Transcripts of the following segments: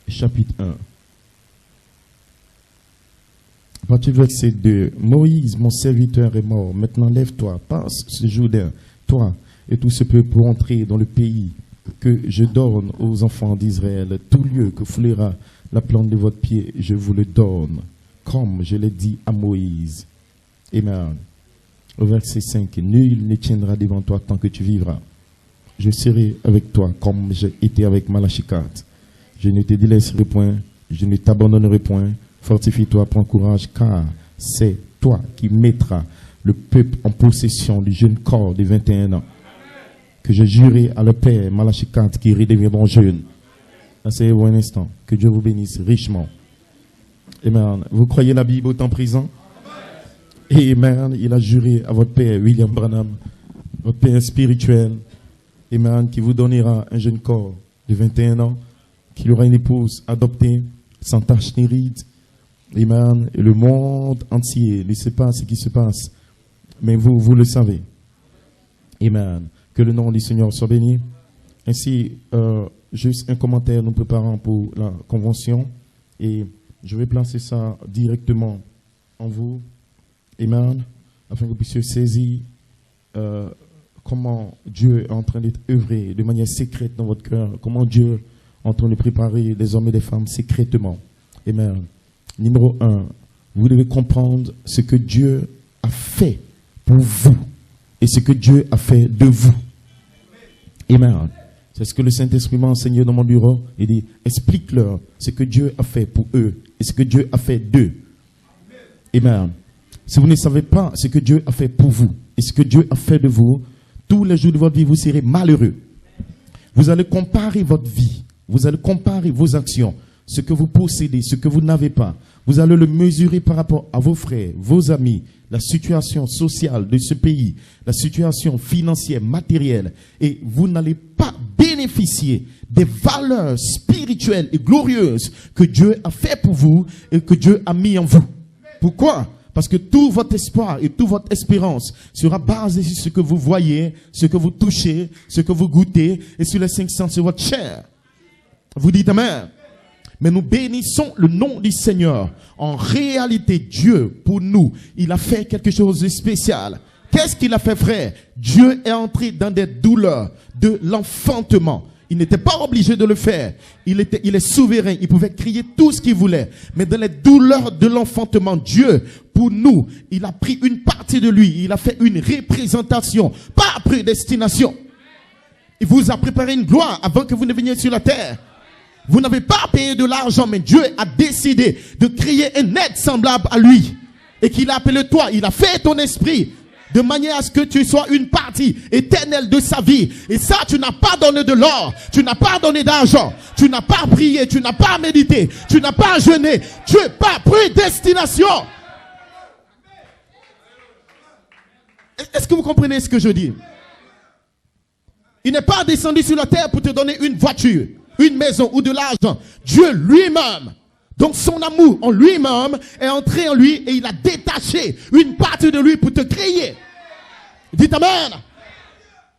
chapitre 1. À partir du verset 2, Moïse, mon serviteur, est mort. Maintenant, lève-toi, passe ce Jourdain, toi et tout ce peuple, pour entrer dans le pays que je donne aux enfants d'Israël. Tout lieu que foulera la plante de votre pied, je vous le donne, comme je l'ai dit à Moïse. Amen. Au verset 5, nul ne tiendra devant toi tant que tu vivras. Je serai avec toi comme j'ai été avec Malachikat. Je ne te délaisserai point, je ne t'abandonnerai point. Fortifie-toi, prends courage, car c'est toi qui mettras le peuple en possession du jeune corps de 21 ans. Que j'ai juré à le père Malachikat qui redeviendront jeunes. Asseyez-vous un instant. Que Dieu vous bénisse richement. Amen. Vous croyez la Bible au temps présent? Amen. Il a juré à votre père William Branham, votre père spirituel, amen, qui vous donnera un jeune corps de 21 ans, qu'il aura une épouse adoptée, sans tache ni ride. Amen. Et le monde entier ne sait pas ce qui se passe, mais vous le savez. Amen. Que le nom du Seigneur soit béni. Ainsi, juste un commentaire nous préparant pour la convention. Et je vais placer ça directement en vous. Amen. Afin que vous puissiez saisir comment Dieu est en train d'être œuvré de manière secrète dans votre cœur. Comment Dieu est en train de préparer des hommes et des femmes secrètement. Amen. Numéro 1, vous devez comprendre ce que Dieu a fait pour vous et ce que Dieu a fait de vous. Amen. C'est ce que le Saint-Esprit m'a enseigné dans mon bureau. Il dit, explique-leur ce que Dieu a fait pour eux et ce que Dieu a fait d'eux. Amen. Si vous ne savez pas ce que Dieu a fait pour vous et ce que Dieu a fait de vous, tous les jours de votre vie, vous serez malheureux. Vous allez comparer votre vie. Vous allez comparer vos actions, ce que vous possédez, ce que vous n'avez pas. Vous allez le mesurer par rapport à vos frères, vos amis, la situation sociale de ce pays, la situation financière, matérielle. Et vous n'allez pas bénéficier des valeurs spirituelles et glorieuses que Dieu a fait pour vous et que Dieu a mis en vous. Pourquoi? Parce que tout votre espoir et toute votre espérance sera basé sur ce que vous voyez, ce que vous touchez, ce que vous goûtez et sur les 5 sens de votre chair. Vous dites Amen. Mais nous bénissons le nom du Seigneur. En réalité, Dieu, pour nous, il a fait quelque chose de spécial. Qu'est-ce qu'il a fait, frère? Dieu est entré dans des douleurs de l'enfantement. Il n'était pas obligé de le faire. Il est souverain. Il pouvait crier tout ce qu'il voulait. Mais dans les douleurs de l'enfantement, Dieu, pour nous, il a pris une partie de lui. Il a fait une représentation, pas prédestination. Il vous a préparé une gloire avant que vous ne veniez sur la terre. Vous n'avez pas payé de l'argent, mais Dieu a décidé de créer un être semblable à lui. Et qu'il a appelé toi. Il a fait ton esprit de manière à ce que tu sois une partie éternelle de sa vie. Et ça, tu n'as pas donné de l'or. Tu n'as pas donné d'argent. Tu n'as pas prié. Tu n'as pas médité. Tu n'as pas jeûné. Tu n'as pas prédestination. Est-ce que vous comprenez ce que je dis? Il n'est pas descendu sur la terre pour te donner une voiture, une maison ou de l'argent. Dieu lui-même, donc son amour en lui-même, est entré en lui et il a détaché une partie de lui pour te créer. Dites Amen.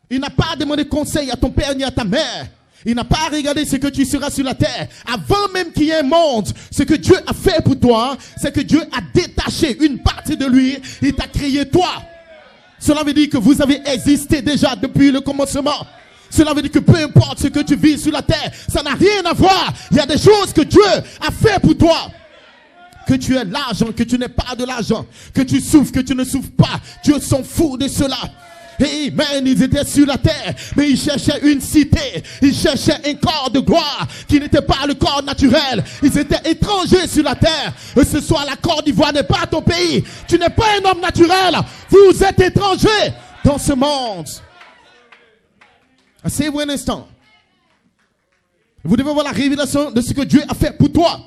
Il n'a pas demandé conseil à ton père ni à ta mère. Il n'a pas regardé ce que tu seras sur la terre. Avant même qu'il y ait un monde, ce que Dieu a fait pour toi, c'est que Dieu a détaché une partie de lui et t'a créé toi. Cela veut dire que vous avez existé déjà depuis le commencement. Cela veut dire que peu importe ce que tu vis sur la terre, ça n'a rien à voir. Il y a des choses que Dieu a fait pour toi. Que tu aies l'argent, que tu n'aies pas de l'argent, que tu souffres, que tu ne souffres pas. Dieu s'en fout de cela. Amen, ils étaient sur la terre, mais ils cherchaient une cité. Ils cherchaient un corps de gloire qui n'était pas le corps naturel. Ils étaient étrangers sur la terre. Et ce soir, la Côte d'Ivoire n'est pas ton pays. Tu n'es pas un homme naturel. Vous êtes étrangers dans ce monde. Asseyez-vous un instant. Vous devez voir la révélation de ce que Dieu a fait pour toi.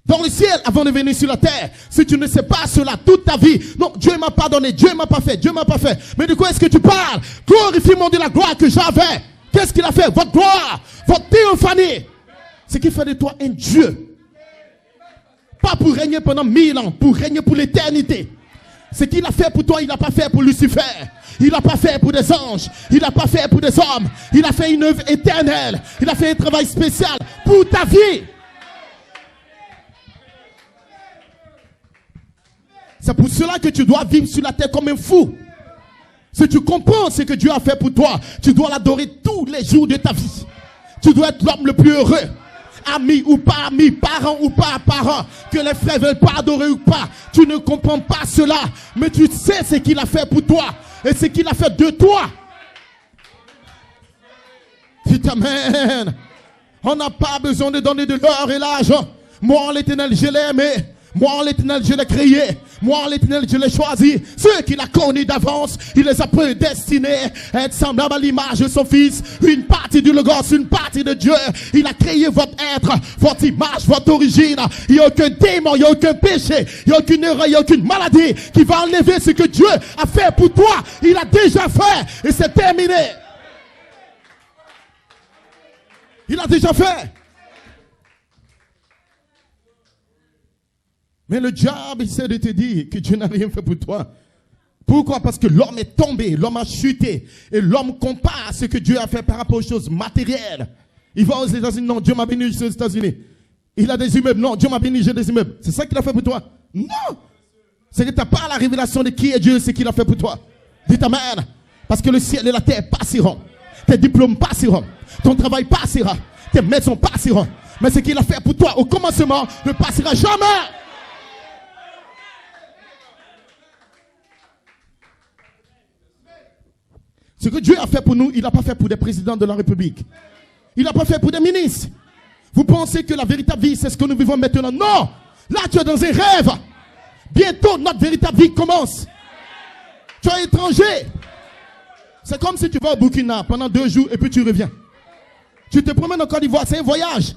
Dans le ciel, avant de venir sur la terre. Si tu ne sais pas cela toute ta vie. Non, Dieu m'a pardonné, Dieu m'a pas fait, Dieu m'a pas fait. Mais de quoi est-ce que tu parles? Glorifie mon Dieu la gloire que j'avais. Qu'est-ce qu'il a fait? Votre gloire, votre théophanie. Ce qui fait de toi un Dieu. Pas pour régner pendant 1000 ans, pour régner pour l'éternité. Ce qu'il a fait pour toi, il n'a pas fait pour Lucifer. Il n'a pas fait pour des anges. Il n'a pas fait pour des hommes. Il a fait une œuvre éternelle. Il a fait un travail spécial pour ta vie. C'est pour cela que tu dois vivre sur la terre comme un fou. Si tu comprends ce que Dieu a fait pour toi, tu dois l'adorer tous les jours de ta vie. Tu dois être l'homme le plus heureux. Ami ou pas ami, parent ou pas parent, que les frères veulent pas adorer ou pas. Tu ne comprends pas cela, mais tu sais ce qu'il a fait pour toi et ce qu'il a fait de toi. Dites amen. On n'a pas besoin de donner de l'or et l'argent. Moi, l'Éternel, je l'ai aimé. Moi, l'Éternel, je l'ai créé. Moi, l'Éternel, je l'ai choisi. Ceux qu'il a connus d'avance, il les a prédestinés à être semblables à l'image de son Fils. Une partie du Logos, une partie de Dieu. Il a créé votre être, votre image, votre origine. Il n'y a aucun démon, il n'y a aucun péché, il n'y a aucune erreur, il n'y a aucune maladie qui va enlever ce que Dieu a fait pour toi. Il a déjà fait et c'est terminé. Il a déjà fait. Mais le diable essaie de te dire que Dieu n'a rien fait pour toi. Pourquoi? Parce que l'homme est tombé, l'homme a chuté. Et l'homme compare ce que Dieu a fait par rapport aux choses matérielles. Il va aux États-Unis, non, Dieu m'a béni, je suis aux États-Unis. Il a des immeubles, non, Dieu m'a béni, j'ai des immeubles. C'est ça qu'il a fait pour toi? Non. C'est que tu n'as pas la révélation de qui est Dieu, c'est qu'il a fait pour toi. Dites amen. Parce que le ciel et la terre passeront. Tes diplômes passeront. Ton travail passera. Tes maisons passeront. Mais ce qu'il a fait pour toi au commencement ne passera jamais. Ce que Dieu a fait pour nous, il n'a pas fait pour des présidents de la République. Il n'a pas fait pour des ministres. Vous pensez que la véritable vie, c'est ce que nous vivons maintenant? Non! Là, tu es dans un rêve. Bientôt, notre véritable vie commence. Tu es étranger. C'est comme si tu vas au Burkina pendant 2 jours et puis tu reviens. Tu te promènes en Côte d'Ivoire, c'est un voyage.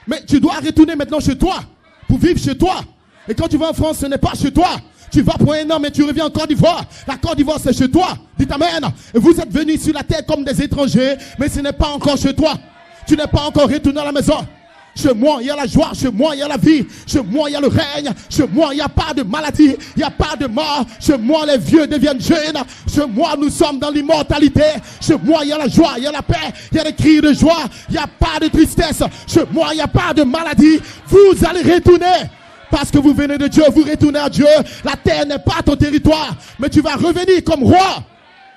Mais tu dois retourner maintenant chez toi pour vivre chez toi. Et quand tu vas en France, ce n'est pas chez toi. Tu vas pour 1 an, mais tu reviens en Côte d'Ivoire. La Côte d'Ivoire, c'est chez toi. Dites amen. Et vous êtes venus sur la terre comme des étrangers, mais ce n'est pas encore chez toi. Tu n'es pas encore retourné à la maison. Chez moi, il y a la joie. Chez moi, il y a la vie. Chez moi, il y a le règne. Chez moi, il n'y a pas de maladie. Il n'y a pas de mort. Chez moi, les vieux deviennent jeunes. Chez moi, nous sommes dans l'immortalité. Chez moi, il y a la joie, il y a la paix. Il y a des cris de joie. Il n'y a pas de tristesse. Chez moi, il n'y a pas de maladie. Vous allez retourner. Parce que vous venez de Dieu, vous retournez à Dieu. La terre n'est pas ton territoire. Mais tu vas revenir comme roi.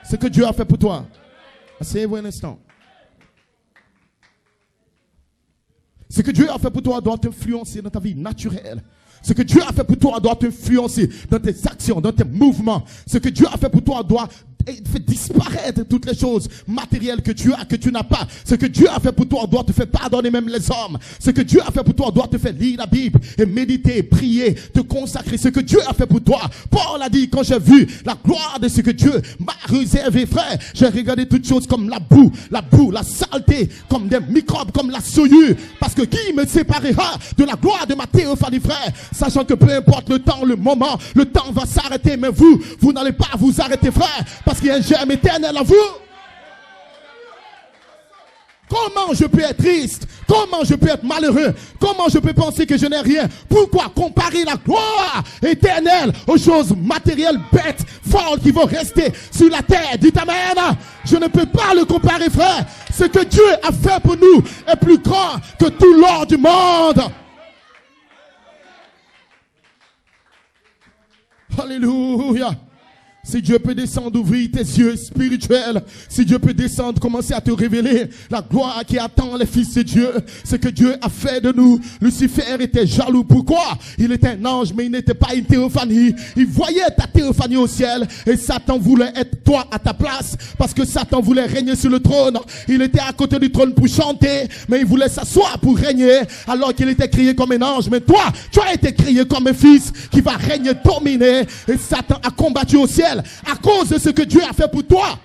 Ce que Dieu a fait pour toi. Asseyez-vous un instant. Ce que Dieu a fait pour toi doit t'influencer dans ta vie naturelle. Ce que Dieu a fait pour toi doit t'influencer dans tes actions, dans tes mouvements. Ce que Dieu a fait pour toi doit faire disparaître toutes les choses matérielles que tu as, que tu n'as pas. Ce que Dieu a fait pour toi doit te faire pardonner même les hommes. Ce que Dieu a fait pour toi doit te faire lire la Bible et méditer, prier, te consacrer. Ce que Dieu a fait pour toi. Paul a dit, quand j'ai vu la gloire de ce que Dieu m'a réservé, frère, j'ai regardé toutes choses comme la boue, la saleté, comme des microbes, comme la souillure. Parce que qui me séparera de la gloire de ma théophanie, frère? Sachant que peu importe le temps, le moment, le temps va s'arrêter. Mais vous n'allez pas vous arrêter, frère. Parce qu'il y a un germe éternel en vous. Comment je peux être triste? Comment je peux être malheureux? Comment je peux penser que je n'ai rien? Pourquoi comparer la gloire éternelle aux choses matérielles, bêtes, folles qui vont rester sur la terre? Dites amen. Je ne peux pas le comparer, frère. Ce que Dieu a fait pour nous est plus grand que tout l'or du monde. Alléluia. Si Dieu peut descendre, ouvrir tes yeux spirituels. Si Dieu peut descendre, commencer à te révéler la gloire qui attend les fils de Dieu. Ce que Dieu a fait de nous. Lucifer était jaloux. Pourquoi? Il était un ange, mais il n'était pas une théophanie. Il voyait ta théophanie au ciel. Et Satan voulait être toi à ta place. Parce que Satan voulait régner sur le trône. Il était à côté du trône pour chanter. Mais il voulait s'asseoir pour régner. Alors qu'il était créé comme un ange. Mais toi, tu as été créé comme un fils qui va régner, dominer. Et Satan a combattu au ciel à cause de ce que Dieu a fait pour toi.